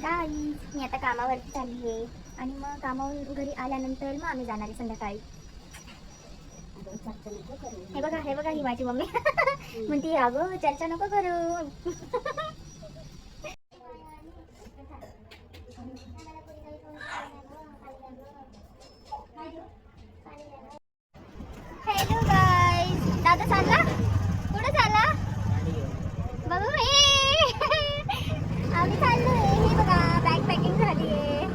Guys मी आता कामावरती चालली आहे आणि मग कामावरून घरी आल्यानंतर मग आम्ही जाणार आहे संध्याकाळी. हे बघा ही माझी मम्मी म्हणते अगं चर्चा नको करू. हॅलो गाईज, दादा चालला कुठे चालला बघू आम्ही चाललोय. हे बघा बॅग पॅकिंग झाली आहे.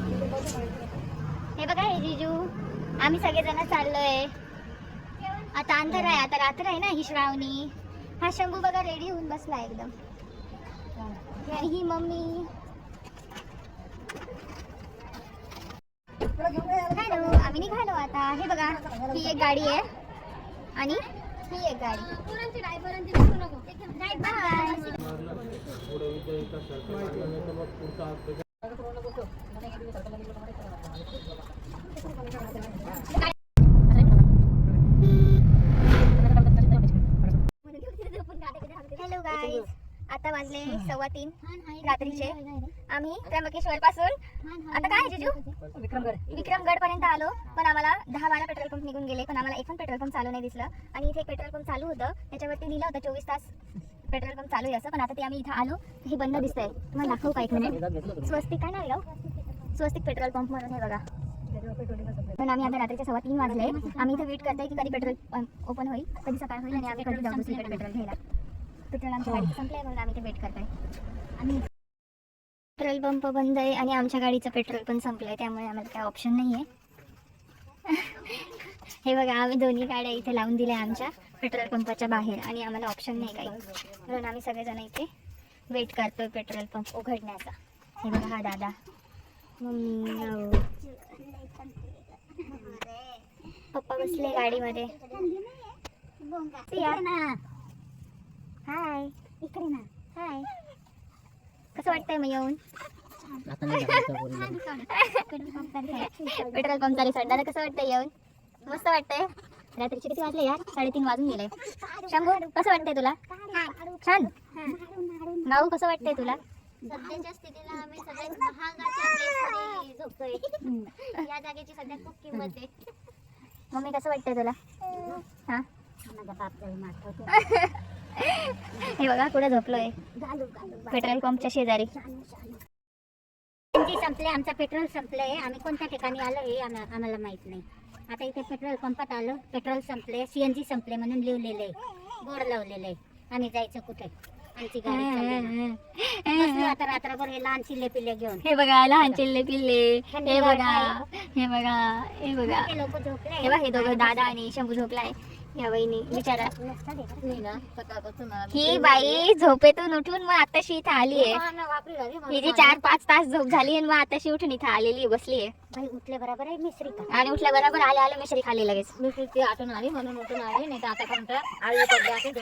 हे बघा हे जिजू आम्ही सगळेजण चाललोय. आता अंधार आहे, आता रात्र आहे ना. ही श्रावणी, हा शंभू बघा रेडी होऊन बसला एकदम. आणि ही मम्मी. हॅलो, आम्ही निघालो आता. हे बघा ही एक गाडी आहे आणि ही एक गाडी. हॅलो गाईज, आता वाजले 3:15 रात्रीचे. आम्ही त्र्यंबकेश्वर पासून आता काय जिजू विक्रमगड पर्यंत आलो. पण आम्हाला 10-12 पेट्रोल पंप निघून गेले, पण आम्हाला एक पण पेट्रोल पंप चालू नाही दिसलं. आणि इथे एक पेट्रोल पंप चालू होतं, त्याच्यावरती लिहिलं होतं 24 तास पेट्रोल पंप चालू आहे असं. पण आता ते आम्ही इथं आलो, हे बंद दिसतंय. तुम्हाला दाखवू का एक मिनिट? स्वस्तिक काय नाव स्वस्तिक पेट्रोल पंप म्हणून. हे बघा. पण आम्ही आता रात्रीचे 3:15 वाजले. आम्ही इथे वेट करतोय की कधी पेट्रोल पंप ओपन होईल, कधी सकाळ होईल आणि आम्ही कधी जाऊ दुसरीकडे पेट्रोल घ्यायला. पेट्रोल आमच्या गाडीचं संपलंय म्हणून आम्ही ते वेट करतोय. आणि पेट्रोल पंप बंद आहे आणि आमच्या गाडीचं पेट्रोल पण संपलंय, त्यामुळे आम्हाला काय ऑप्शन नाही आहे. हे बघा आम्ही दोन्ही गाड्या इथे लावून दिल्या आमच्या पेट्रोल पंपाच्या बाहेर आणि आम्हाला ऑप्शन नाही काही, म्हणून आम्ही सगळेजण इथे वेट करतोय पेट्रोल पंप उघडण्याचा. हे बघा हा दादा, मम्मी, पप्पा बसले गाडीमध्ये. हाय, इकडे ना. हाय, कसं वाटतंय मग येऊन? Petrol pump resort. दादा कसं वाटतंय येऊन? मस्त वाटतंय. रात्रीचे किती वाजले यार? 3:30 वाजून गेले. शंभू कसं वाटतंय तुला? छान. गाऊ कसं वाटतंय तुला? सध्याच्या स्थितीला आम्ही सगळ्यात महागाच्या प्लेसमध्ये झोपतोय. या जागेची सध्या खूप किंमत आहे. मम्मी कसं वाटतंय तुला? हा, हे बघा कुठे झोपलोय, पेट्रोल पंपच्या शेजारी. संपले, आमचं पेट्रोल संपलंय. आम्ही कोणत्या ठिकाणी आलो हे आम्हाला माहित नाही. आता इथे पेट्रोल पंपात आलो, पेट्रोल संपले, CNG संपले म्हणून लिहिलेलं आहे, बोर्ड लावलेलं आहे. आम्ही जायचं कुठे? आमची गाडी बसलो आता रात्रभर हे लहान चिल्ले पिल्ले घेऊन. हे बघा लहान चिल्ले पिल्ले. हे बघा, हे बघा, हे बघा. लोक झोपले. हे बघा हे दोघं दादा आणि शंभू झोपलाय. या वहिनी बिचारा, ही बाई झोपेतून उठून मग आताशी इथं आली आहे. ही जी 4-5 तास झोप झाली आणि मग आताशी उठून इथं आलेली बसली आहे. भाई उठले बरोबर आहे मिश्री का? आणि उठल्या बरोबर आले मिश्री खाली लगेच. मिश्री आठवण आली म्हणून उठून आली, नाही तर आतापर्यंत आई पडली.